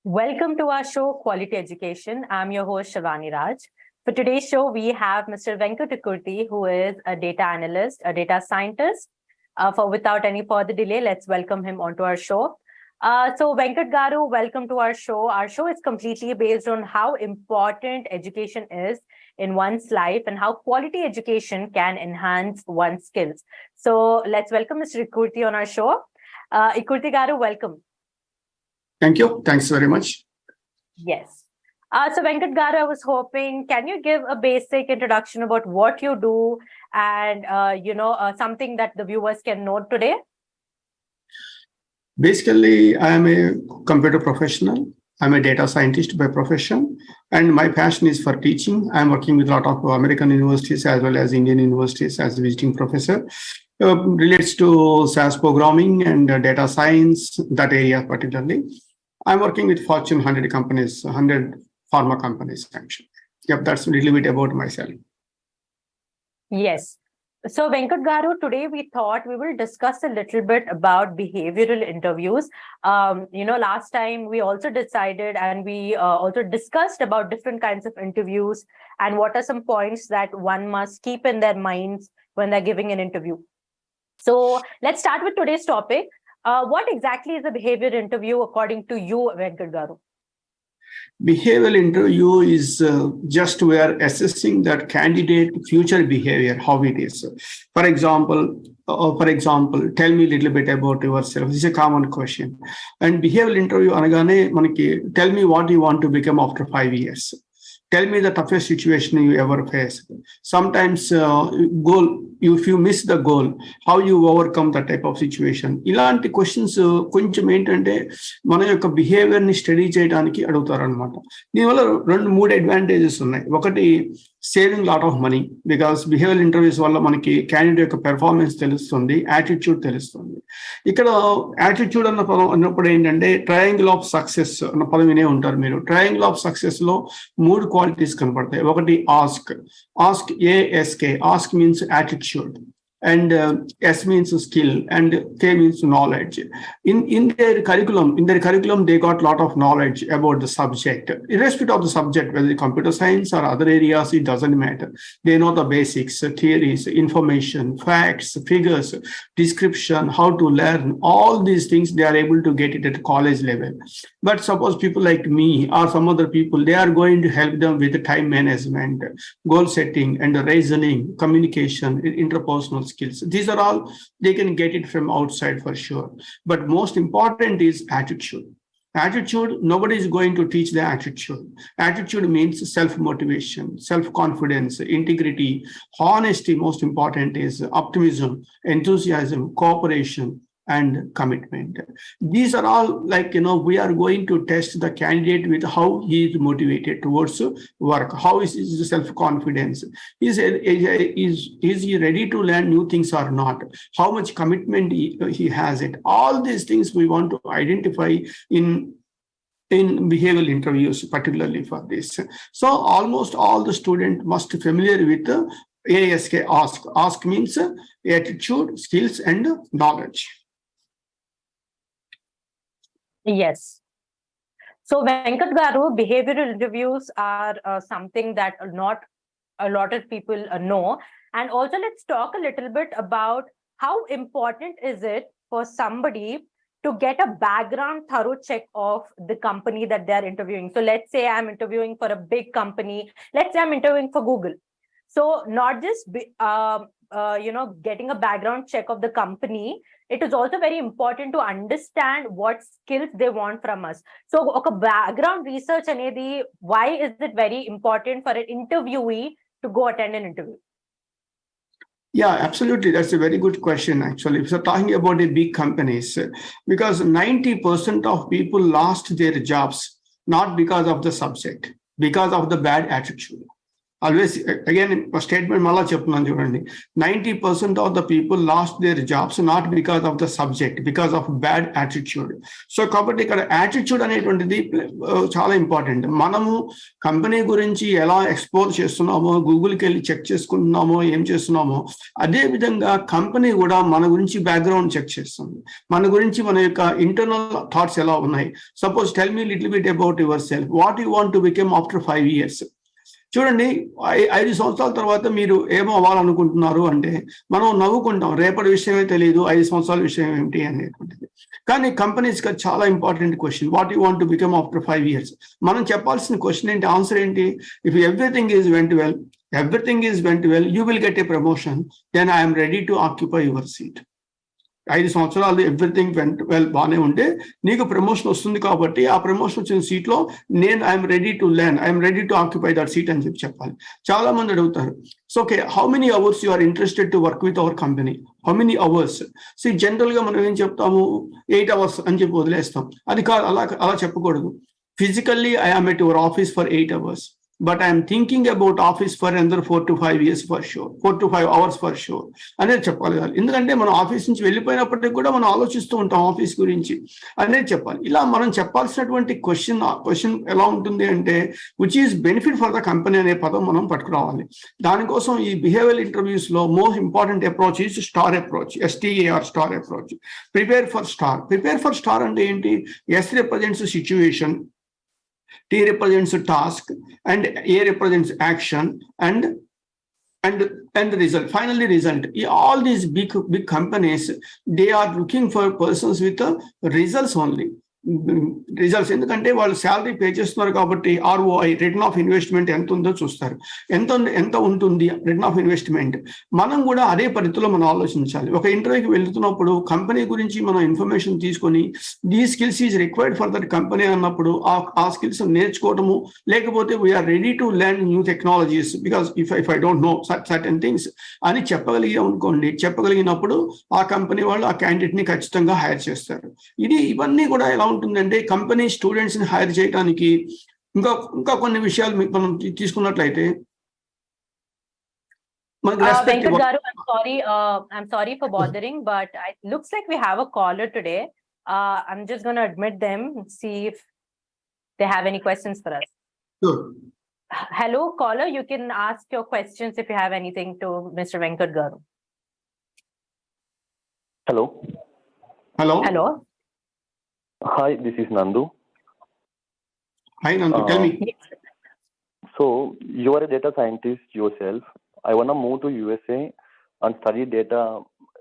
Welcome to our show, Quality Education. I'm your host, Shivani Raj. For today's show, we have Mr. Venkat Ikkurthy, who is a data analyst, a data scientist. Without any further delay, let's welcome him onto our show. So Venkat Garu, welcome to our show. Our show is completely based on how important education is in one's life and how quality education can enhance one's skills. So let's welcome Mr. Ikkurthy on our show. Ikkurthy Garu, welcome. Thank you. Thanks very much. Yes. So Venkat Garu, I was hoping, can you give a basic introduction about what you do and, something that the viewers can know today? Basically, I am a computer professional. I'm a data scientist by profession, and my passion is for teaching. I'm working with a lot of American universities as well as Indian universities as a visiting professor. Relates to SAS programming and data science, that area particularly. I'm working with Fortune 100 companies, 100 pharma companies, actually. Yep, that's a little bit about myself. Yes. So Venkat Garu, today we thought we will discuss a little bit about behavioral interviews. Last time we also decided and we also discussed about different kinds of interviews and what are some points that one must keep in their minds when they're giving an interview. So let's start with today's topic. What exactly is a behavioral interview according to you, Venkat Garu? Behavioral interview is just we are assessing that candidate future behavior, how it is. For example, tell me a little bit about yourself. This is a common question. And behavioral interview, anagane, tell me what you want to become after 5 years. Tell me the toughest situation you ever faced. Sometimes if you miss the goal, how you overcome that type of situation. ఇలాంటి questions కొంచెం ఏంటంటే మన యొక్క behaviour ని study చేయడానికి అడుగుతారు అనమాట. దీనివల్ల 2-3 అడ్వాంటేజెస్ ఉన్నాయి. ఒకటి saving lot of money, because behaviour interviews వల్ల మనకి క్యాండిడేట్ యొక్క పెర్ఫార్మెన్స్ తెలుస్తుంది, యాటిట్యూడ్ తెలుస్తుంది. ఇక్కడ యాటిట్యూడ్ అన్న పదం అన్నప్పుడు ఏంటంటే ట్రయాంగిల్ ఆఫ్ సక్సెస్ అన్న పదం వినే ఉంటారు మీరు. ట్రయాంగిల్ ఆఫ్ సక్సెస్ లో 3 క్వాలిటీస్ కనపడతాయి. ఒకటి ask ASK, ask means attitude, and S means skill, and K means knowledge. In their curriculum, they got a lot of knowledge about the subject. Irrespective of the subject, whether computer science or other areas, it doesn't matter. They know the basics, theories, information, facts, figures, description, how to learn. All these things, they are able to get it at college level. But suppose people like me or some other people, they are going to help them with the time management, goal setting, and reasoning, communication, interpersonal skills. These are all, they can get it from outside for sure. But most important is attitude. Attitude, nobody is going to teach the attitude. Attitude means self-motivation, self-confidence, integrity, honesty. Most important is optimism, enthusiasm, cooperation, and commitment. These are all we are going to test the candidate with how he is motivated towards work, how is his self-confidence, is he ready to learn new things or not, how much commitment he has it. All these things we want to identify in behavioral interviews, particularly for this. So almost all the students must be familiar with the ASK, ask. Ask means attitude, skills, and knowledge. Yes. So Venkat Garu, behavioral interviews are something that not a lot of people know. And also let's talk a little bit about how important is it for somebody to get a background thorough check of the company that they're interviewing. So let's say I'm interviewing for a big company. Let's say I'm interviewing for Google. So not just getting a background check of the company, it is also very important to understand what skills they want from us. So okay, background research anedi, why is it very important for an interviewee to go attend an interview? Yeah, absolutely. That's a very good question, actually. So talking about the big companies, because 90% of people lost their jobs, not because of the subject, because of the bad attitude. Always, again, a statement mala చెప్తున్నాను చూడండి, 90% of the people lost their jobs not because of the subject, because of bad attitude. So కాబట్టి ఇక్కడ attitude అనేటువంటిది చాలా important. మనము company గురించి ఎలా expose చేస్తున్నామో, గూగుల్కి వెళ్ళి చెక్ చేసుకుంటున్నామో, ఏం చేస్తున్నామో, అదే విధంగా కంపెనీ కూడా మన గురించి బ్యాక్గ్రౌండ్ చెక్ చేస్తుంది, మన గురించి మన యొక్క ఇంటర్నల్ థాట్స్ ఎలా ఉన్నాయి. Suppose tell me little bit about your self, what you want to become after 5 years. చూడండి, 5 సంవత్సరాల తర్వాత మీరు ఏమో అవ్వాలనుకుంటున్నారు అంటే మనం నవ్వుకుంటాం, రేపటి విషయమే తెలియదు, 5 సంవత్సరాల విషయం ఏమిటి అనేటువంటిది. కానీ కంపెనీస్ కి చాలా important question, what you want to become after 5 years. మనం చెప్పాల్సిన క్వశ్చన్ ఏంటి, ఆన్సర్ ఏంటి? If everything is went well, you will get a promotion, then I'm ready to occupy your seat. 5 సంవత్సరాలు ఎవ్రీథింగ్ వెంట్ వెల్ బాగానే ఉంటే నీకు promotion వస్తుంది, కాబట్టి ఆ ప్రమోషన్ వచ్చిన సీట్లో నేను I'm ready to learn, I'm ready to occupy that seat అని చెప్పాలి. చాలా మంది అడుగుతారు, so okay, how many hours you are interested to work with our company, how many hours. So general గా మనం ఏం చెప్తాము, 8 hours అని చెప్పి వదిలేస్తాం. అది కాదు, అలా చెప్పకూడదు. Physically I am at your office for 8 hours, but I am thinking about office for another 4 to 5 years for sure, 4 to 5 hours for sure అనేది చెప్పాలి. ఎందుకంటే మనం ఆఫీస్ నుంచి వెళ్ళిపోయినప్పటికీ కూడా మనం ఆలోచిస్తూ ఉంటాం ఆఫీస్ గురించి అనేది చెప్పాలి. ఇలా మనం చెప్పాల్సినటువంటి క్వశ్చన్ ఎలా ఉంటుంది అంటే, which is benefit for the company అనే పదం మనం పట్టుకురావాలి. దానికోసం ఈ బిహేవియరల్ ఇంటర్వ్యూస్ లో most important approach is star approach, STAR, star approach. Prepare for star అంటే ఏంటి? S represents situation, T represents task, and A represents action, and the result. Finally, result. All these big companies, they are looking for persons with results only. Results, ఎందుకంటే వాళ్ళు salary pay చేస్తున్నారు కాబట్టి ROI, return of investment ఎంత ఉందో చూస్తారు. ఎంత ఉంటుంది return of investment, మనం కూడా అదే పరిధిలో మనం ఆలోచించాలి. ఒక ఇంటర్వ్యూకి వెళ్తున్నప్పుడు కంపెనీ గురించి మనం ఇన్ఫర్మేషన్ తీసుకొని, the skills is required for that company అన్నప్పుడు ఆ స్కిల్స్ నేర్చుకోవడము, లేకపోతే we're ready to learn new technologies because if I don't know certain things అని చెప్పగలిగినప్పుడు ఆ కంపెనీ వాళ్ళు ఆ క్యాండిడేట్ ని ఖచ్చితంగా హైర్ చేస్తారు. ఇవన్నీ కూడా ఎలా ఉంటుందంటే, కంపెనీ స్టూడెంట్స్ ని హైర్ చేయడానికి ఇంకా కొన్ని విషయాలు మనం తీసుకున్నట్లయితే, Venkat garu, I'm sorry for bothering, but it looks like we have a caller today. I'm just going to admit them, see if they have any questions for us. Sure. Hello caller, you can ask your questions if you have anything to Mr. Venkat garu. Hello. Hi, this is Nandu. Hi Nandu, tell me. So you are a data scientist yourself. I want to move to USA and study data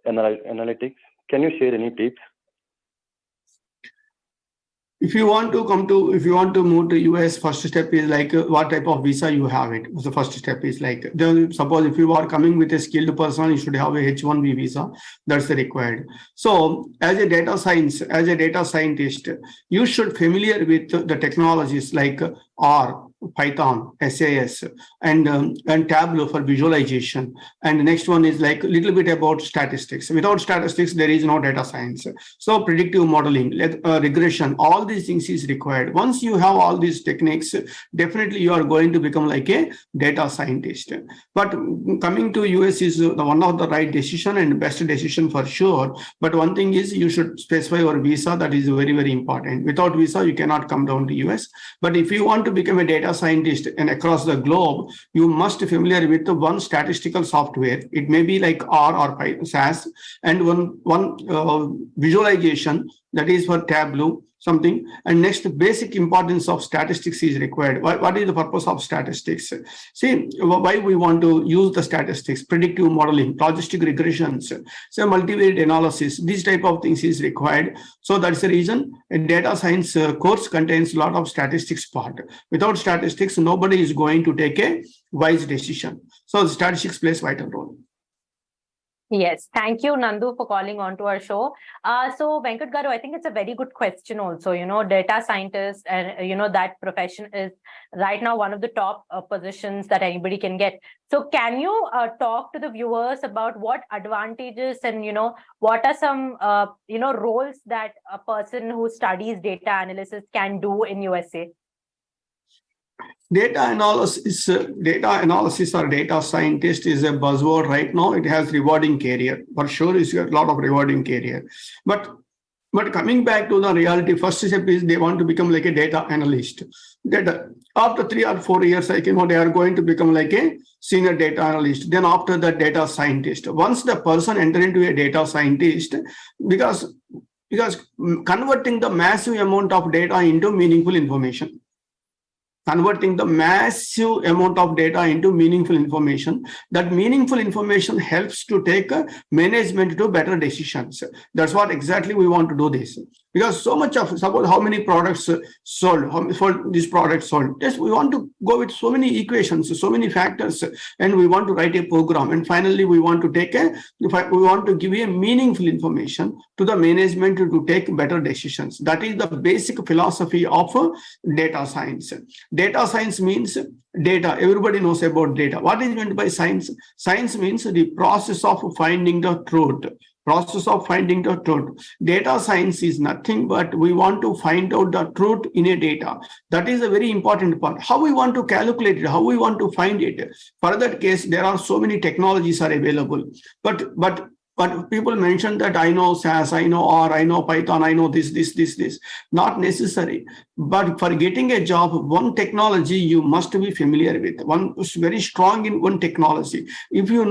analytics. Can you share any tips? If you want to move to US, first step is like what type of visa you have it. The first step is like, suppose if you are coming with a skilled person, you should have a H-1B visa. That's the required. So as a data scientist, you should familiar with the technologies like R, Python, SAS, and Tableau for visualization. And the next one is like a little bit about statistics. Without statistics, there is no data science. So predictive modeling, regression, all these things is required. Once you have all these techniques, definitely you are going to become like a data scientist. But coming to US is one of the right decision and best decision for sure. But one thing is, you should specify your visa. That is very, very important. Without visa, you cannot come down to US. But if you want to become a data scientist and across the globe, you must be familiar with the one statistical software. It may be like R or SAS, and one visualization, that is for Tableau something. And next, basic importance of statistics is required. What is the purpose of statistics? See, why we want to use the statistics? Predictive modeling, logistic regressions, so multivariate analysis, these type of things is required. So that's the reason a data science course contains a lot of statistics part. Without statistics, nobody is going to take a wise decision. So the statistics plays vital role. Yes, thank you, Nandu, for calling on to our show. So Venkat garu, I think it's a very good question also. Data scientist, and that profession is right now one of the top positions that anybody can get. So can you talk to the viewers about what advantages and what are some roles that a person who studies data analysis can do in USA? Data analysis or data scientist is a buzzword right now. It has rewarding career. For sure, it's a lot of rewarding career. But coming back to the reality, first step is they want to become like a data analyst. Data after 3 or 4 years, they are going to become like a senior data analyst. Then after that, data scientist. Once the person enter into a data scientist, because converting the massive amount of data into meaningful information. Converting the massive amount of data into meaningful information. That meaningful information helps to take management to better decisions. That's what exactly we want to do this. Because so much of, suppose how many products sold, how many these products sold. Yes, we want to go with so many equations, so many factors, and we want to write a program. And finally, we want to give a meaningful information to the management to take better decisions. That is the basic philosophy of data science. Data science means data. Everybody knows about data. What is meant by science? Science means the process of finding the truth. Process of finding the truth. Data science is nothing but we want to find out the truth in a data. That is a very important part. How we want to calculate it, how we want to find it. For that case, there are so many technologies are available. But people mention that I know SAS, I know R, I know Python, I know this. Not necessary. But for getting a job, one technology you must be familiar with. One is very strong in one technology. If you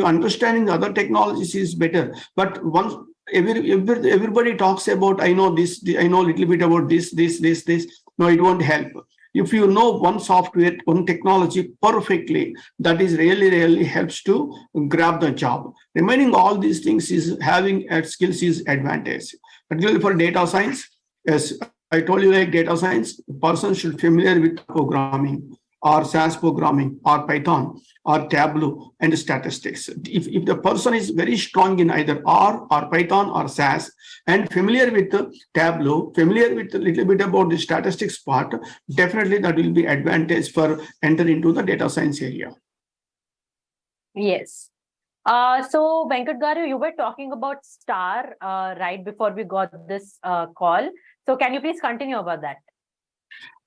understanding the other technologies is better. But once everybody talks about I know this, I know a little bit about this. No, it won't help. If you know one software, one technology perfectly, that is really helps to grab the job. Remaining all these things is having skills is advantage. Particularly for data science, yes, I told you like data science, the person should be familiar with programming or SAS programming or Python or Tableau and statistics. If the person is very strong in either R or Python or SAS and familiar with the Tableau, familiar with a little bit about the statistics part, definitely that will be advantage for enter into the data science area. Yes. So Venkat Garu, you were talking about STAR right before we got this call. So can you please continue about that?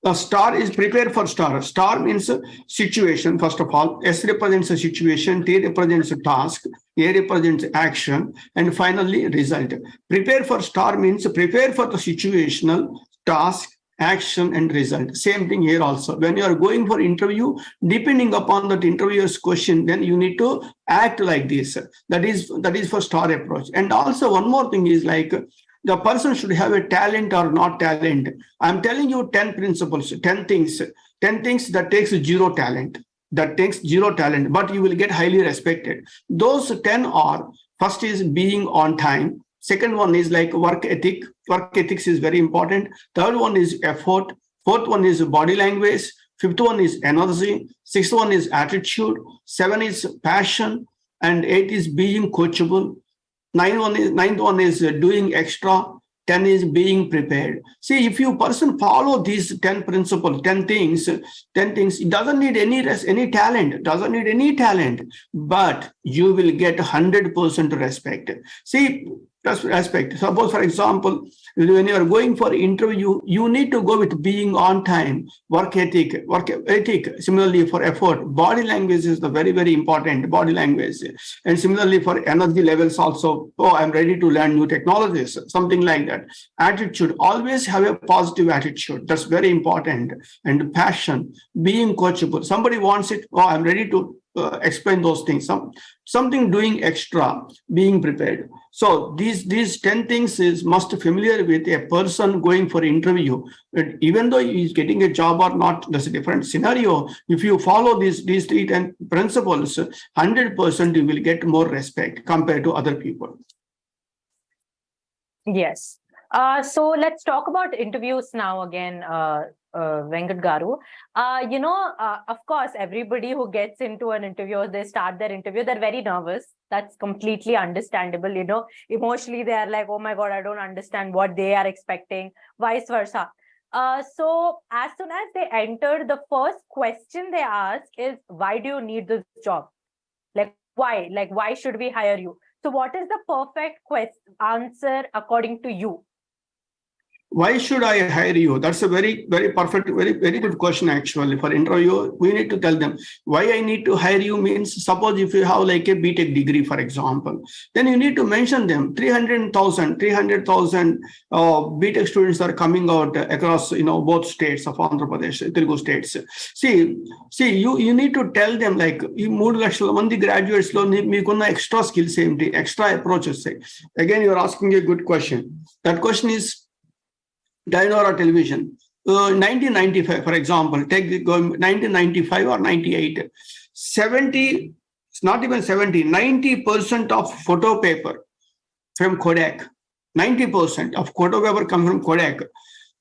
The STAR is prepare for STAR. STAR means situation, first of all. S represents a situation, T represents a task, A represents action, and finally result. Prepare for STAR means prepare for the situational, task, action, and result. Same thing here also. When you are going for interview, depending upon that interviewer's question, then you need to act like this. That is for STAR approach. And also one more thing is like, the person should have a talent or not talent. I'm telling you 10 principles, 10 things that takes zero talent. But you will get highly respected. Those 10 are, first is being on time. Second one is like work ethic. Work ethics is very important. Third one is effort. Fourth one is body language. Fifth one is energy. Sixth one is attitude. 7 is passion. And 8 is being coachable. Ninth one is doing extra. 10 is being prepared. See, if you person follow these 10 principles, 10 things, it doesn't need any talent, but you will get 100% respect. See, respect. Suppose, for example, when you are going for interview, you need to go with being on time, work ethic. Similarly for effort, body language is the very important body language. And similarly for energy levels also, I'm ready to learn new technologies, something like that. Attitude, always have a positive attitude. That's very important. And passion, being coachable. Somebody wants it, I'm ready to explain those things. Something doing extra, being prepared. So these 10 things is must familiar with a person going for interview. But even though he's getting a job or not, that's a different scenario. If you follow these 10 principles, 100% you will get more respect compared to other people. Yes. So let's talk about interviews now again, Venkat Garu. Of course, everybody who gets into an interview, they start their interview, they're very nervous. That's completely understandable. Emotionally, they are like, oh my God, I don't understand what they are expecting, vice versa. So as soon as they enter, the first question they ask is, why do you need this job? Like, why? Like, why should we hire you? So what is the perfect answer according to you? why should I hire you? That's a very, very perfect, very good question actually. For interview, we need to tell them why I need to hire you means, suppose if you have like a BTech degree, for example, then you need to mention them. 300,000 BTech students are coming out across, both states of Andhra Pradesh, Telugu states. See, you need to tell them like, ఈ 3 లక్షల మంది graduates లో మీకున్న extra skills ఏంటి, extra approaches. Again, you are asking a good question. That question is Dynora television. 1995, for example, take 1995 or 98. 70, not even 70, 90% of photo paper from Kodak. 90% of photo paper comes from Kodak.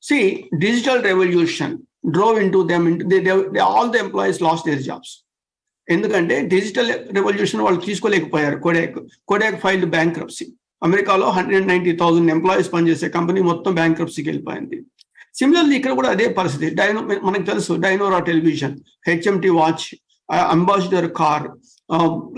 See, digital revolution drove into them. All the employees lost their jobs. ఎందుకంటే digital revolution వాళ్ళు తీసుకోలేకపోయారు. Kodak filed bankruptcy. అమెరికాలో 190,000 employees పనిచేసే company మొత్తం బ్యాంక్రప్సీకి వెళ్ళిపోయింది. Similarly ఇక్కడ కూడా అదే పరిస్థితి. మనకు తెలుసు Dyanora television, HMT watch, Ambassador car,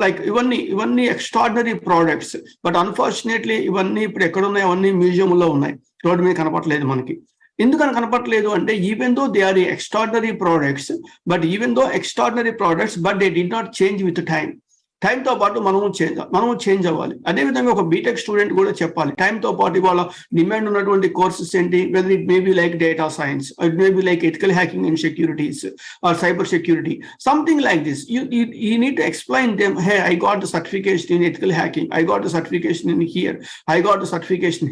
like ఇవన్నీ ఎక్స్ట్రాడినరీ ప్రోడక్ట్స్. బట్ అన్ఫార్చునేట్లీ ఇవన్నీ ఇప్పుడు ఎక్కడున్నాయి, అవన్నీ మ్యూజియంలో ఉన్నాయి, రోడ్డు మీద కనపట్లేదు మనకి. ఎందుకని కనపట్లేదు అంటే, even though they are extraordinary products, but they did not change with time. టైంతో పాటు మనము చేంజ్ అవ్వాలి. అదేవిధంగా ఒక బీటెక్ స్టూడెంట్ కూడా చెప్పాలి, టైంతో పాటు ఇవాళ డిమాండ్ ఉన్నటువంటి కోర్సెస్ ఏంటి, whether it may be like data science, it may be like ethical hacking and securities or cyber security, something like this. You need to explain them, hey, I got the certification in ethical hacking, I got the certification in here, I got the certification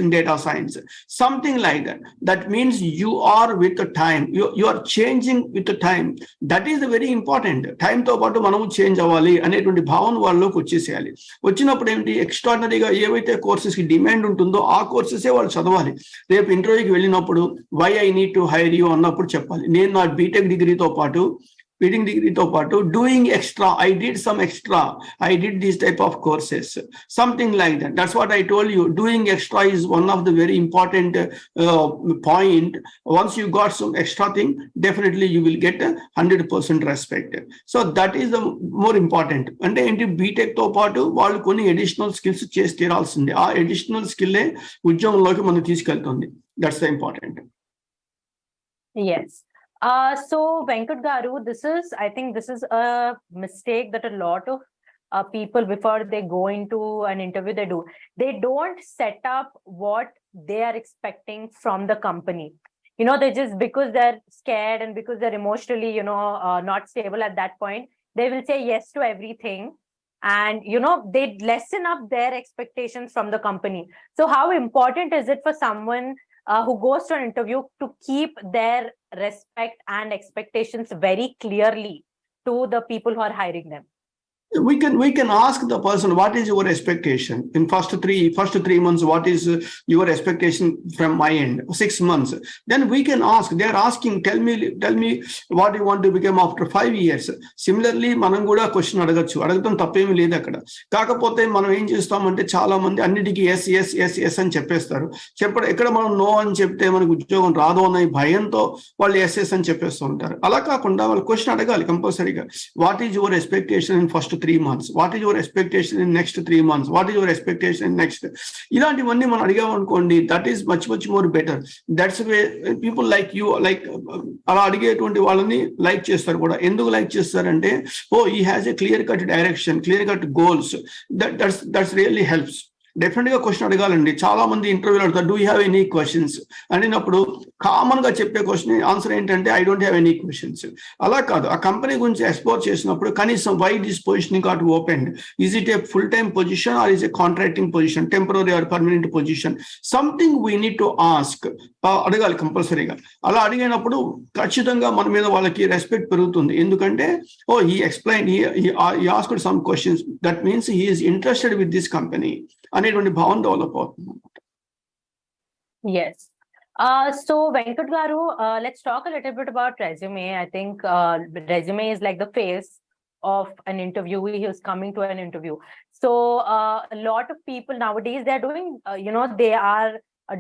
in data science, something like that. That means you are with the time, you are changing with the time. That is very important. టైంతో పాటు మనము change అవ్వాలి అనేటువంటి భావన వాళ్ళలోకి వచ్చేసేయాలి. వచ్చినప్పుడు ఏంటి, ఎక్స్ట్రాడినరీగా ఏవైతే courses కి డిమాండ్ ఉంటుందో ఆ కోర్సెసే వాళ్ళు చదవాలి. రేపు ఇంటర్వ్యూకి వెళ్ళినప్పుడు why I need to hire you అన్నప్పుడు చెప్పాలి, నేను నా బీటెక్ డిగ్రీతో పాటు doing extra, I did this type of courses, something like that. That's what I told you. Doing extra is one of the very important point. Once you got some extra thing, definitely you will get 100% respect. So that is the more important. అంటే ఏంటి, BTech తో పాటు వాళ్ళు కొన్ని additional skills చేసి తీరాల్సిందే. ఆ additional స్కిల్లే ఉద్యోగంలోకి మనం తీసుకెళ్తుంది. That's the important. Yes. So Venkat Garu, I think this is a mistake that a lot of people, before they go into an interview, they don't set up what they are expecting from the company. They just, because they're scared and because they're emotionally, not stable at that point, they will say yes to everything. And, they lessen up their expectations from the company. So how important is it for someone who goes to an interview to keep their respect and expectations very clearly to the people who are hiring them? We can ask the person, what is your expectation in first three months, what is your expectation from my end, 6 months. Then we can ask, they are asking, tell me what you want to become after 5 years. Similarly మనం కూడా question అడగడం తప్పేమీ లేదు అక్కడ. కాకపోతే మనం ఏం చేస్తామంటే, చాలా మంది అన్నిటికీ ఎస్ అని చెప్పేస్తారు. ఎక్కడ మనం నో అని చెప్తే మనకు ఉద్యోగం రాదు అనే భయంతో వాళ్ళు ఎస్ అని చెప్పేస్తూ ఉంటారు. అలా కాకుండా వాళ్ళు క్వశ్చన్ అడగాలి కంపల్సరీగా. What is your expectation in first 3 months, what is your expectation in next 3 months, what is your expectation in next, ఇలాంటివన్నీ మనం అడిగామనుకోండి, that is much more better. That's why people like you, like అలా అడిగేటువంటి వాళ్ళని like చేస్తారు కూడా. ఎందుకు like చేస్తారంటే, he has a clear cut direction, clear cut goals. That's really helps. Definite గా క్వశ్చన్ అడగాలండి. చాలా మంది ఇంటర్వ్యూలు అడుగుతారు, do you have any questions అడిగినప్పుడు కామన్ గా చెప్పే క్వశ్చన్ ఆన్సర్ ఏంటంటే, I don't have any questions. అలా కాదు, ఆ కంపెనీ గురించి ఎక్స్ప్లోర్ చేసినప్పుడు కనీసం why this position got open, is it a full time position or is a contracting position, temporary or permanent position, something we need to ask. అడగాలి కంపల్సరీగా. అలా అడిగినప్పుడు ఖచ్చితంగా మన మీద వాళ్ళకి రెస్పెక్ట్ పెరుగుతుంది. ఎందుకంటే he explained, he asked some questions, that means he is interested with this company అనేటువంటి భావన డెవలప్ అవుతుంది. Yes. So Venkat Garu, let's talk a little bit about resume. I think resume is like the face of an interviewee who's coming to an interview. So a lot of people nowadays, they're doing, they are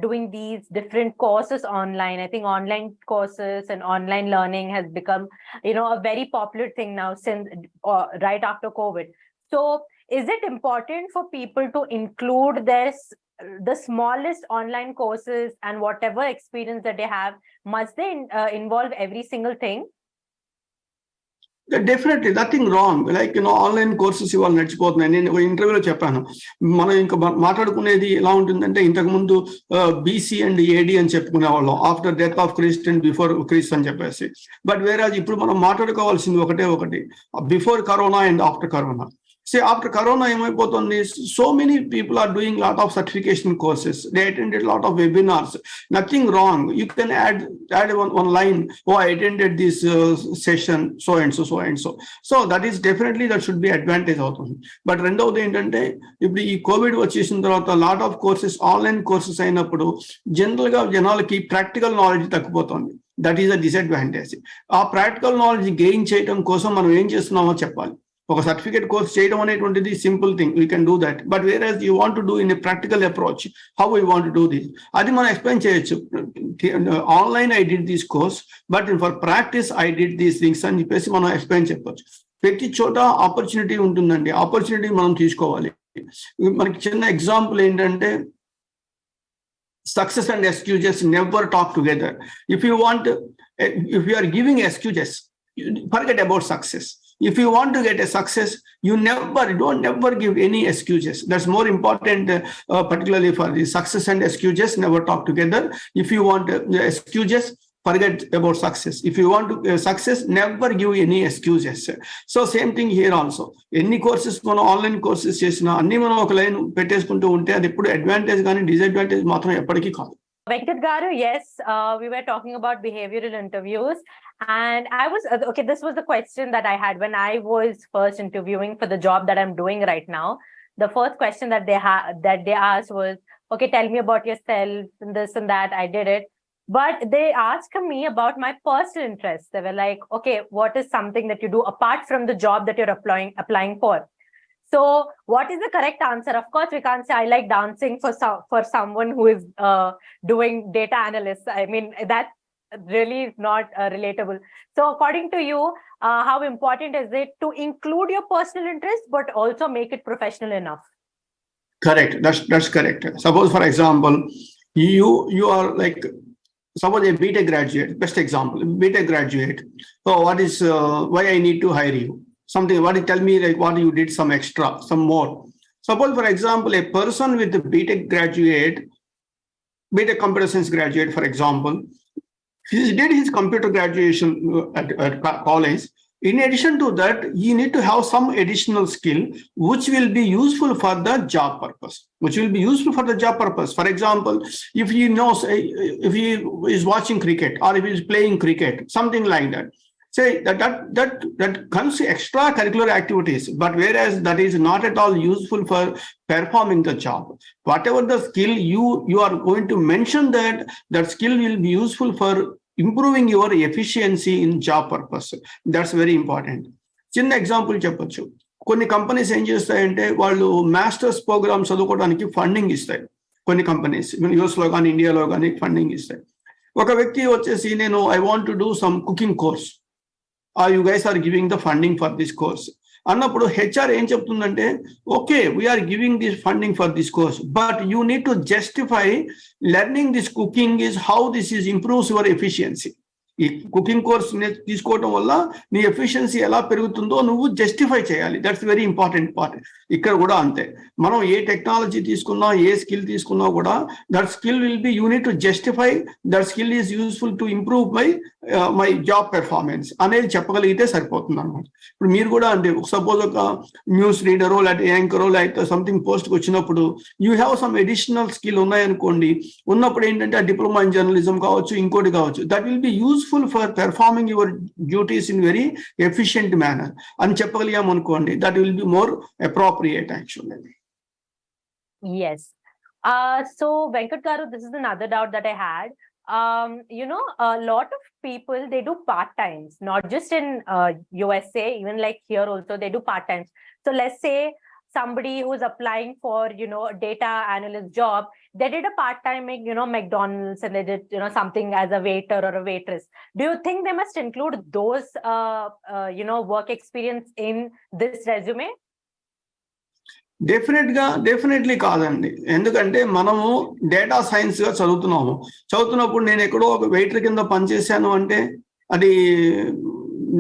doing these different courses online. I think online courses and online learning has become, a very popular thing now since right after COVID. So is it important for people to include their the smallest online courses and whatever experience that they have, must they involve every single thing? Definitely nothing wrong. Like, online courses ఇవాళ నడిచిపోతున్నాయి. నేను ఒక ఇంటర్వ్యూలో చెప్పాను, మనం ఇంకా మాట్లాడుకునేది ఎలా ఉంటుందంటే, ఇంతకుముందు బీసీ అండ్ ఏడి అని చెప్పుకునే వాళ్ళం, after death of Christ and before Christ అని చెప్పేసి. బట్ వేరే ఇప్పుడు మనం మాట్లాడుకోవాల్సింది ఒకటి, before corona and after corona. See, after Corona, so many people are doing a lot of certification courses. They attended a lot of webinars. Nothing wrong. You can add one line. Oh, I attended this session, so and so, so and so. So that is definitely, that should be advantage out of it. But రెండవది ఏంటంటే, ఇప్పుడు ఈ Covid వచ్చేసిన తర్వాత lot of courses, online courses అయినప్పుడు general గా జనాలకి practical knowledge తగ్గిపోతుంది. That is a disadvantage. ఆ ప్రాక్టికల్ నాలెడ్జ్ గెయిన్ చేయడం కోసం మనం ఏం చేస్తున్నామో చెప్పాలి. ఒక సర్టిఫికేట్ కోర్స్ చేయడం అనేటువంటిది simple thing, we can do that. But where you want to do in a practical approach, how you want to do this, అది మనం ఎక్స్ప్లెయిన్ చేయొచ్చు. Online I did this course, but for practice I did these things అని చెప్పేసి మనం explain చెప్పొచ్చు. ప్రతి చోట opportunity ఉంటుందండి, ఆపర్చునిటీ మనం తీసుకోవాలి. మనకి చిన్న ఎగ్జాంపుల్ ఏంటంటే, success and excuses never talk together. If you are giving excuses, forget about success. If you want to get a success, you don't never give any excuses. That's more important, particularly for the success and excuses never talk together. If you want excuses, forget about success. If you want to success, never give any excuses. So same thing here also. Any courses, మనం online courses చేసినా అన్ని మనం ఒక line పెట్టేసుకుంటూ ఉంటే అది ఎప్పుడు advantage కానీ disadvantage మాత్రం ఎప్పటికీ కాదు. Venkat Garu, yes, we were talking about behavioral interviews, and I was okay. This was the question that I had when I was first interviewing for the job that I'm doing right now. The first question that they asked was, okay, tell me about yourself and this and that. I did it, but they asked me about my personal interests. They were like, okay, what is something that you do apart from the job that you're applying for? So what is the correct answer? Of course, we can't say I like dancing for someone who is doing data analyst. I mean, that really is not relatable. So according to you, how important is it to include your personal interest, but also make it professional enough? Correct. That's correct. Suppose, for example, you are like, suppose a BTech graduate, best example, BTech graduate. Oh, why I need to hire you? Something, what you tell me, like what you did some extra, some more. Suppose, for example, a person with a BTech computer science graduate, for example, he did his computer graduation at college. In addition to that, you need to have some additional skill which will be useful for the job purpose. For example, if he is watching cricket or if he is playing cricket, something like that. Say that comes extracurricular activities, but whereas that is not at all useful for performing the job. Whatever the skill you are going to mention, that skill will be useful for improving your efficiency in job purpose. That's very important. చిన్న example చెప్పొచ్చు. కొన్ని companies ఏం చేస్తాయంటే, వాళ్ళు masters programmes చదువుకోవడానికి funding ఇస్తాయి. కొన్ని companies US లో కానీ ఇండియాలో కానీ ఫండింగ్ ఇస్తాయి. ఒక వ్యక్తి వచ్చేసి, నేను I want to do some cooking course, you guys are giving the funding for this course అన్నప్పుడు హెచ్ఆర్ ఏం చెప్తుందంటే, okay, we're giving this funding for this course, but you need to justify learning this cooking is how this is improves your efficiency. ఈ cooking course తీసుకోవడం వల్ల నీ efficiency ఎలా పెరుగుతుందో నువ్వు జస్టిఫై చేయాలి. That's very important part. ఇక్కడ కూడా అంతే, మనం ఏ టెక్నాలజీ తీసుకున్నా, ఏ స్కిల్ తీసుకున్నా కూడా, that skill will be, you need to justify that skill is useful to improve my job performance అనేది చెప్పగలిగితే సరిపోతుంది అనమాట. ఇప్పుడు మీరు కూడా అంటే, సపోజ్ ఒక న్యూస్ రీడరో లేకపోతే యాంకరో లేకపోతే సంథింగ్ పోస్ట్కి వచ్చినప్పుడు, you have some additional skill ఉన్నాయనుకోండి, ఉన్నప్పుడు ఏంటంటే ఆ డిప్లొమా ఇన్ జర్నలిజం కావచ్చు, ఇంకోటి కావచ్చు, that will be useful for performing your duties in very efficient manner అని చెప్పగలిగాం అనుకోండి, that will be more appropriate actually. Yes. So Venkat Garu, this is another doubt that I had. A lot of people, they do part-times, not just in USA, even like here also they do part-times. So let's say somebody who's applying for, a data analyst job, they did a part-time, McDonald's, and they did, something as a waiter or a waitress. Do you think they must include those, work experience in this resume? Definitely కాదండి. ఎందుకంటే మనము data science గా చదువుతున్నప్పుడు నేను ఎక్కడో ఒక waiter కింద పనిచేశాను అంటే అది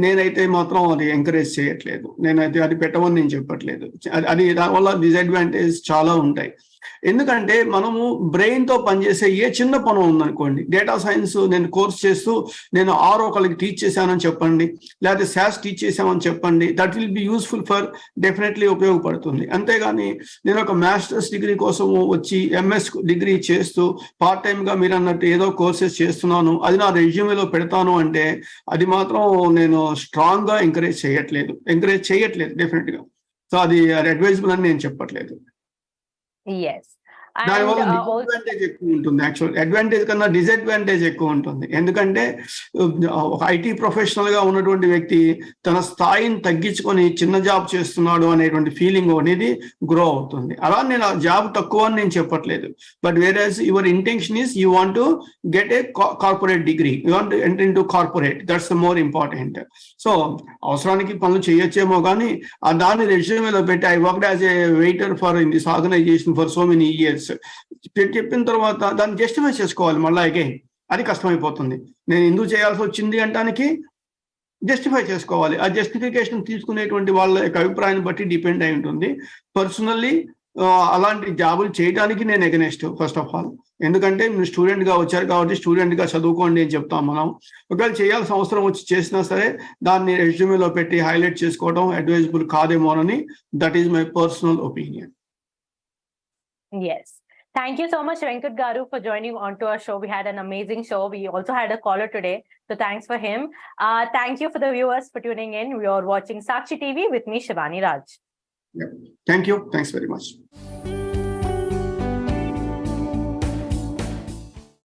నేనైతే మాత్రం అది ఎంకరేజ్ చేయట్లేదు. నేనైతే అది పెట్టమని నేను చెప్పట్లేదు. అది దానివల్ల డిసడ్వాంటేజ్ చాలా ఉంటాయి. ఎందుకంటే మనము బ్రెయిన్ తో పనిచేసే ఏ చిన్న పని ఉందనుకోండి, డేటా సైన్స్ నేను కోర్స్ చేస్తూ నేను ఒకరికి టీచ్ చేశానని చెప్పండి, లేకపోతే శాస్ టీచ్ చేశామని చెప్పండి, that will be useful for definitely ఉపయోగపడుతుంది. అంతేగాని నేను ఒక మాస్టర్స్ డిగ్రీ కోసము వచ్చి ఎంఎస్ డిగ్రీ చేస్తూ పార్ట్ టైమ్ గా మీరు అన్నట్టు ఏదో కోర్సెస్ చేస్తున్నాను, అది నా రెజ్యూమేలో పెడతాను అంటే అది మాత్రం నేను స్ట్రాంగ్ గా ఎంకరేజ్ చేయట్లేదు డెఫినెట్ గా. సో అది అడ్వైజబుల్ అని నేను చెప్పట్లేదు. Yes. దానివల్ల And డిసడ్వాంటేజ్ ఎక్కువ ఉంటుంది. యాక్చువల్ అడ్వాంటేజ్ కన్నా డిసడ్వాంటేజ్ ఎక్కువ ఉంటుంది. ఎందుకంటే ఒక ఐటీ ప్రొఫెషనల్ గా ఉన్నటువంటి వ్యక్తి తన స్థాయిని తగ్గించుకొని చిన్న జాబ్ చేస్తున్నాడు అనేటువంటి ఫీలింగ్ అనేది గ్రో అవుతుంది. అలా నేను ఆ జాబ్ తక్కువ అని నేను చెప్పట్లేదు. But where's your intention is you want to get a corporate degree, you want to enter in to corporate, that's the more important. So అవసరానికి పనులు చేయొచ్చేమో కానీ ఆ దాన్ని రెజ్యూమేలో పెట్టి I worked as a waiter for in this organisation for so many years చెప్పిన తర్వాత దాన్ని జస్టిఫై చేసుకోవాలి మళ్ళీ అగైన్, అది కష్టమైపోతుంది. నేను ఎందుకు చేయాల్సి వచ్చింది అంటానికి జస్టిఫై చేసుకోవాలి. ఆ జస్టిఫికేషన్ తీసుకునేటువంటి వాళ్ళ యొక్క అభిప్రాయాన్ని బట్టి డిపెండ్ అయి ఉంటుంది. పర్సనల్లీ అలాంటి జాబులు చేయడానికి నేను ఎగనెస్ట్ ఫస్ట్ ఆఫ్ ఆల్. ఎందుకంటే మీరు స్టూడెంట్ గా వచ్చారు కాబట్టి స్టూడెంట్ గా చదువుకోండి అని చెప్తాం మనం. ఒకవేళ చేయాల్సిన అవసరం వచ్చి చేసినా సరే దాన్ని రెజ్యూమేలో పెట్టి హైలైట్ చేసుకోవడం అడ్వైజబుల్ కాదేమోనని, that is my personal opinion. yes. Thank you so much, Venkat Garu, for joining onto our show. We had an amazing show. We also had a caller today, so thanks for him. Thank you for the viewers for tuning in. We are watching Sakshi TV with me, Shivani Raj. Yeah. Thank you. Thanks very much.